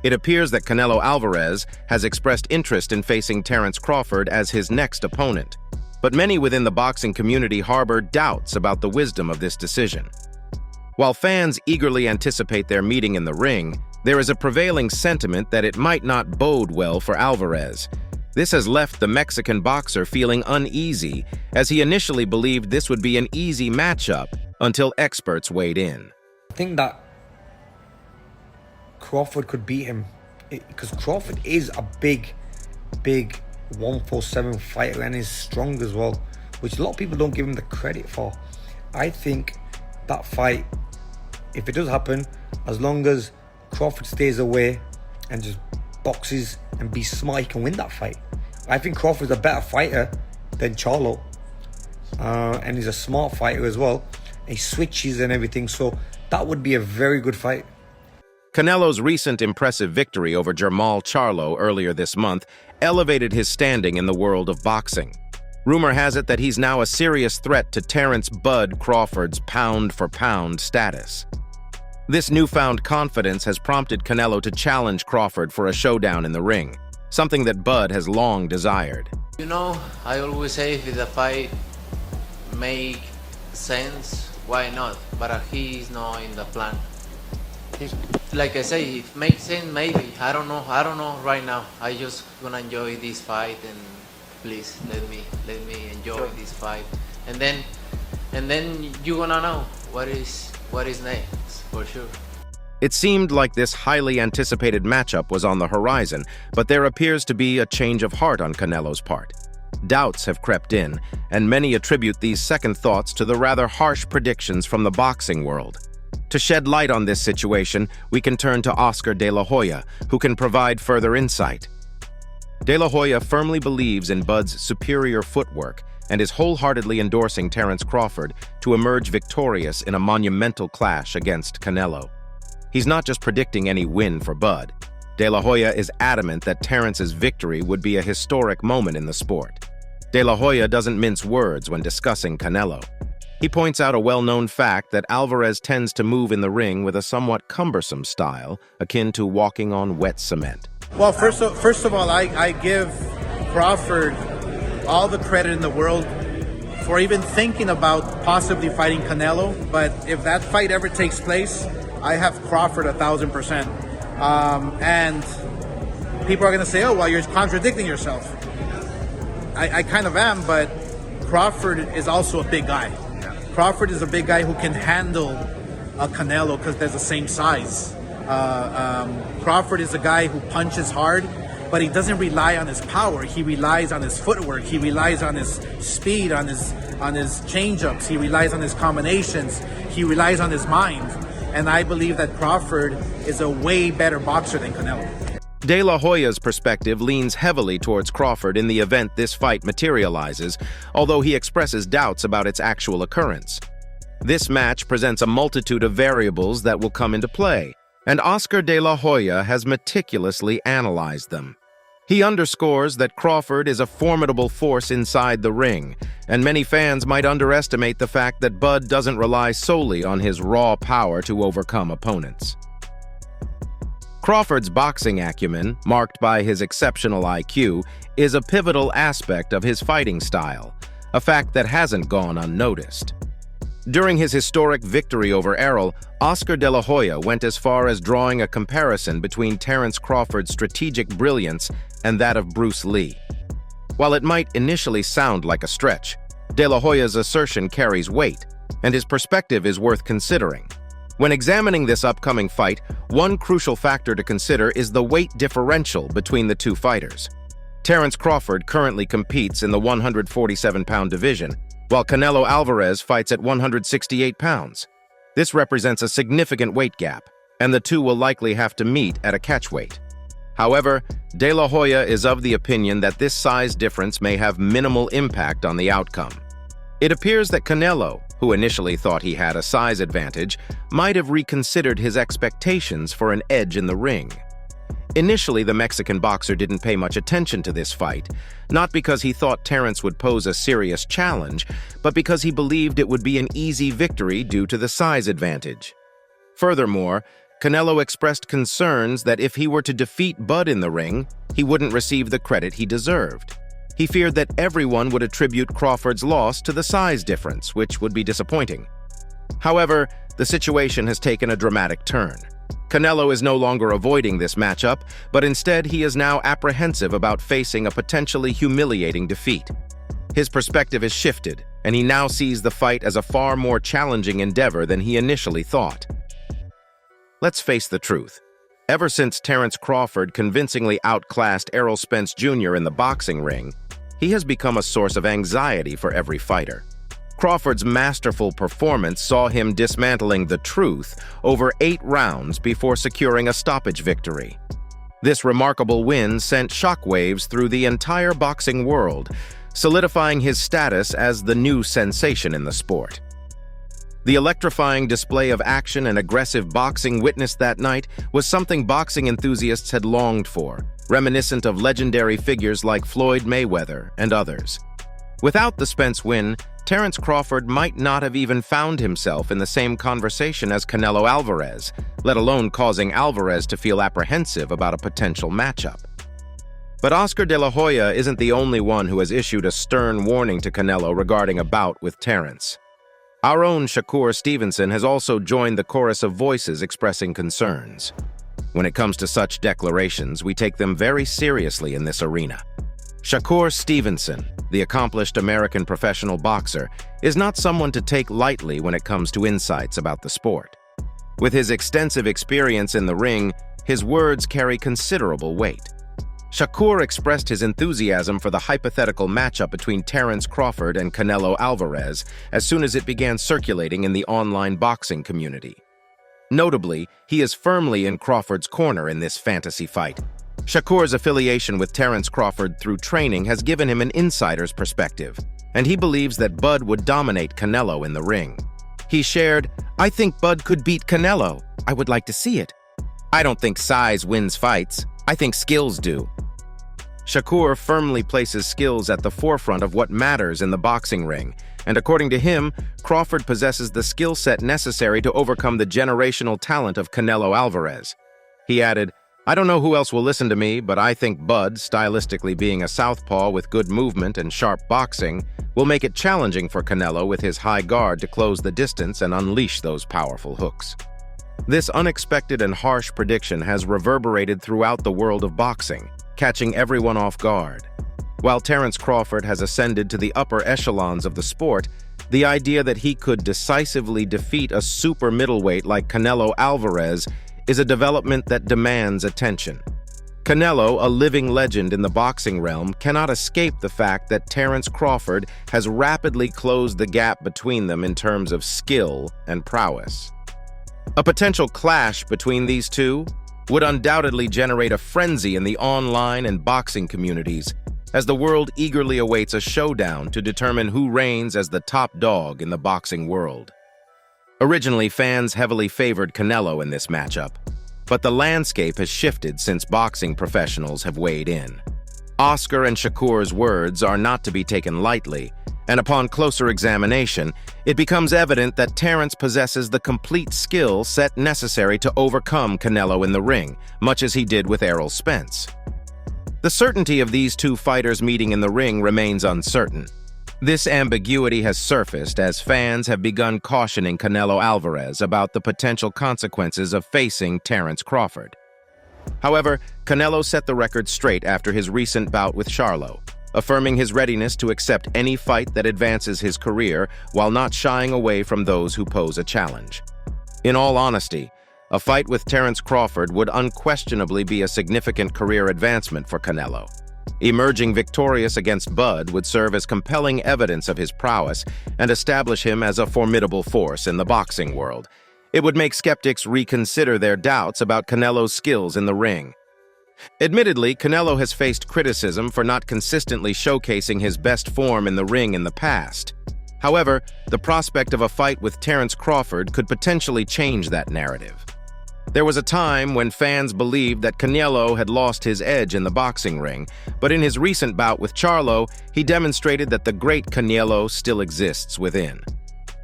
It appears that Canelo Alvarez has expressed interest in facing Terence Crawford as his next opponent, but many within the boxing community harbor doubts about the wisdom of this decision. While fans eagerly anticipate their meeting in the ring, there is a prevailing sentiment that it might not bode well for Alvarez. This has left the Mexican boxer feeling uneasy, as he initially believed this would be an easy matchup until experts weighed in. I think that Crawford could beat him because Crawford is a big 147 fighter and is strong as well, which a lot of people don't give him the credit for. I think that fight, if it does happen, as long as Crawford stays away and just boxes and be smart, he can win that fight. I think Crawford's a better fighter than Charlo, and he's a smart fighter as well. He switches and everything, so that would be a very good fight. Canelo's recent impressive victory over Jermall Charlo earlier this month elevated his standing in the world of boxing. Rumor has it that he's now a serious threat to Terence "Bud" Crawford's pound-for-pound status. This newfound confidence has prompted Canelo to challenge Crawford for a showdown in the ring, something that Bud has long desired. You know, I always say if the fight make sense, why not? But he's not in the plan. Like I say, if it makes sense, maybe. I don't know right now. I just gonna enjoy this fight, and please let me enjoy this fight, and then you gonna know what is next for sure. It seemed like this highly anticipated matchup was on the horizon, but there appears to be a change of heart on Canelo's part. Doubts have crept in, and many attribute these second thoughts to the rather harsh predictions from the boxing world. To shed light on this situation, we can turn to Oscar De La Hoya, who can provide further insight. De La Hoya firmly believes in Bud's superior footwork and is wholeheartedly endorsing Terence Crawford to emerge victorious in a monumental clash against Canelo. He's not just predicting any win for Bud. De La Hoya is adamant that Terence's victory would be a historic moment in the sport. De La Hoya doesn't mince words when discussing Canelo. He points out a well-known fact that Alvarez tends to move in the ring with a somewhat cumbersome style, akin to walking on wet cement. Well, first of all, I give Crawford all the credit in the world for even thinking about possibly fighting Canelo. But if that fight ever takes place, I have Crawford 1,000%. And people are going to say, oh, well, you're contradicting yourself. I kind of am, but Crawford is also a big guy. Crawford is a big guy who can handle a Canelo because they're the same size. Crawford is a guy who punches hard, but he doesn't rely on his power. He relies on his footwork. He relies on his speed, on his change-ups. He relies on his combinations. He relies on his mind. And I believe that Crawford is a way better boxer than Canelo. De La Hoya's perspective leans heavily towards Crawford in the event this fight materializes, although he expresses doubts about its actual occurrence. This match presents a multitude of variables that will come into play, and Oscar De La Hoya has meticulously analyzed them. He underscores that Crawford is a formidable force inside the ring, and many fans might underestimate the fact that Bud doesn't rely solely on his raw power to overcome opponents. Crawford's boxing acumen, marked by his exceptional IQ, is a pivotal aspect of his fighting style, a fact that hasn't gone unnoticed. During his historic victory over Errol, Oscar De La Hoya went as far as drawing a comparison between Terence Crawford's strategic brilliance and that of Bruce Lee. While it might initially sound like a stretch, De La Hoya's assertion carries weight, and his perspective is worth considering. When examining this upcoming fight, one crucial factor to consider is the weight differential between the two fighters. Terence Crawford currently competes in the 147-pound division, while Canelo Alvarez fights at 168 pounds. This represents a significant weight gap, and the two will likely have to meet at a catchweight. However, De La Hoya is of the opinion that this size difference may have minimal impact on the outcome. It appears that Canelo, who initially thought he had a size advantage, might have reconsidered his expectations for an edge in the ring. Initially, the Mexican boxer didn't pay much attention to this fight, not because he thought Terence would pose a serious challenge, but because he believed it would be an easy victory due to the size advantage. Furthermore, Canelo expressed concerns that if he were to defeat Bud in the ring, he wouldn't receive the credit he deserved. He feared that everyone would attribute Crawford's loss to the size difference, which would be disappointing. However, the situation has taken a dramatic turn. Canelo is no longer avoiding this matchup, but instead he is now apprehensive about facing a potentially humiliating defeat. His perspective is shifted, and he now sees the fight as a far more challenging endeavor than he initially thought. Let's face the truth. Ever since Terence Crawford convincingly outclassed Errol Spence Jr. in the boxing ring, he has become a source of anxiety for every fighter. Crawford's masterful performance saw him dismantling the Truth over 8 rounds before securing a stoppage victory. This remarkable win sent shockwaves through the entire boxing world, solidifying his status as the new sensation in the sport. The electrifying display of action and aggressive boxing witnessed that night was something boxing enthusiasts had longed for, reminiscent of legendary figures like Floyd Mayweather and others. Without the Spence win, Terence Crawford might not have even found himself in the same conversation as Canelo Alvarez, let alone causing Alvarez to feel apprehensive about a potential matchup. But Oscar De La Hoya isn't the only one who has issued a stern warning to Canelo regarding a bout with Terence. Our own Shakur Stevenson has also joined the chorus of voices expressing concerns. When it comes to such declarations, we take them very seriously in this arena. Shakur Stevenson, the accomplished American professional boxer, is not someone to take lightly when it comes to insights about the sport. With his extensive experience in the ring, his words carry considerable weight. Shakur expressed his enthusiasm for the hypothetical matchup between Terence Crawford and Canelo Alvarez as soon as it began circulating in the online boxing community. Notably, he is firmly in Crawford's corner in this fantasy fight. Shakur's affiliation with Terence Crawford through training has given him an insider's perspective, and he believes that Bud would dominate Canelo in the ring. He shared, "I think Bud could beat Canelo. I would like to see it. I don't think size wins fights. I think skills do." Shakur firmly places skills at the forefront of what matters in the boxing ring, and according to him, Crawford possesses the skill set necessary to overcome the generational talent of Canelo Alvarez. He added, "I don't know who else will listen to me, but I think Bud, stylistically being a southpaw with good movement and sharp boxing, will make it challenging for Canelo with his high guard to close the distance and unleash those powerful hooks." This unexpected and harsh prediction has reverberated throughout the world of boxing, catching everyone off guard. While Terence Crawford has ascended to the upper echelons of the sport, the idea that he could decisively defeat a super middleweight like Canelo Alvarez is a development that demands attention. Canelo, a living legend in the boxing realm, cannot escape the fact that Terence Crawford has rapidly closed the gap between them in terms of skill and prowess. A potential clash between these two would undoubtedly generate a frenzy in the online and boxing communities, as the world eagerly awaits a showdown to determine who reigns as the top dog in the boxing world. Originally, fans heavily favored Canelo in this matchup, but the landscape has shifted since boxing professionals have weighed in. Oscar and Shakur's words are not to be taken lightly, and upon closer examination, it becomes evident that Terence possesses the complete skill set necessary to overcome Canelo in the ring, much as he did with Errol Spence. The certainty of these two fighters meeting in the ring remains uncertain. This ambiguity has surfaced as fans have begun cautioning Canelo Alvarez about the potential consequences of facing Terence Crawford. However, Canelo set the record straight after his recent bout with Charlo, affirming his readiness to accept any fight that advances his career while not shying away from those who pose a challenge. In all honesty, a fight with Terence Crawford would unquestionably be a significant career advancement for Canelo. Emerging victorious against Bud would serve as compelling evidence of his prowess and establish him as a formidable force in the boxing world. It would make skeptics reconsider their doubts about Canelo's skills in the ring. Admittedly, Canelo has faced criticism for not consistently showcasing his best form in the ring in the past. However, the prospect of a fight with Terence Crawford could potentially change that narrative. There was a time when fans believed that Canelo had lost his edge in the boxing ring, but in his recent bout with Charlo, he demonstrated that the great Canelo still exists within.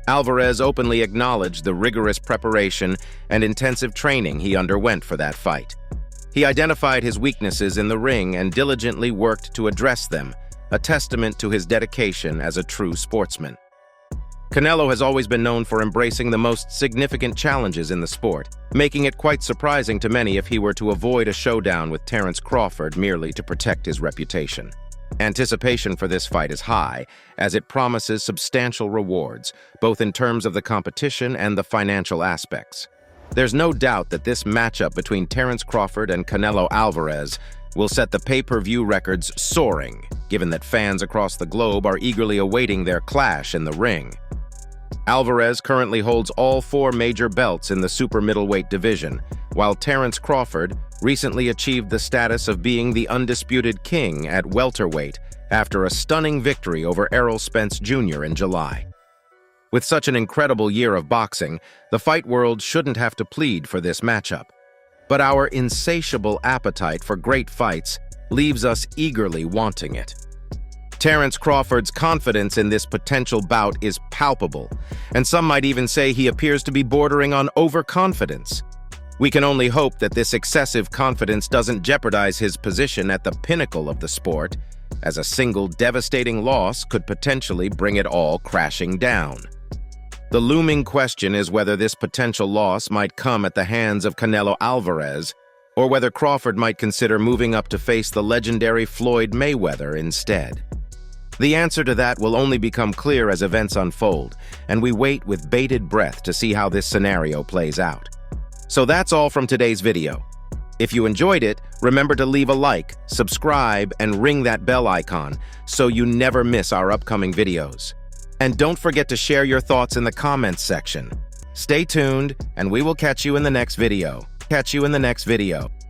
Alvarez openly acknowledged the rigorous preparation and intensive training he underwent for that fight. He identified his weaknesses in the ring and diligently worked to address them, a testament to his dedication as a true sportsman. Canelo has always been known for embracing the most significant challenges in the sport, making it quite surprising to many if he were to avoid a showdown with Terence Crawford merely to protect his reputation. Anticipation for this fight is high, as it promises substantial rewards, both in terms of the competition and the financial aspects. There's no doubt that this matchup between Terence Crawford and Canelo Alvarez will set the pay-per-view records soaring, given that fans across the globe are eagerly awaiting their clash in the ring. Alvarez currently holds all 4 major belts in the super middleweight division, while Terence Crawford recently achieved the status of being the undisputed king at welterweight after a stunning victory over Errol Spence Jr. in July. With such an incredible year of boxing, the fight world shouldn't have to plead for this matchup. But our insatiable appetite for great fights leaves us eagerly wanting it. Terence Crawford's confidence in this potential bout is palpable, and some might even say he appears to be bordering on overconfidence. We can only hope that this excessive confidence doesn't jeopardize his position at the pinnacle of the sport, as a single devastating loss could potentially bring it all crashing down. The looming question is whether this potential loss might come at the hands of Canelo Alvarez, or whether Crawford might consider moving up to face the legendary Floyd Mayweather instead. The answer to that will only become clear as events unfold, and we wait with bated breath to see how this scenario plays out. So that's all from today's video. If you enjoyed it, remember to leave a like, subscribe, and ring that bell icon so you never miss our upcoming videos. And don't forget to share your thoughts in the comments section. Stay tuned, and we will catch you in the next video.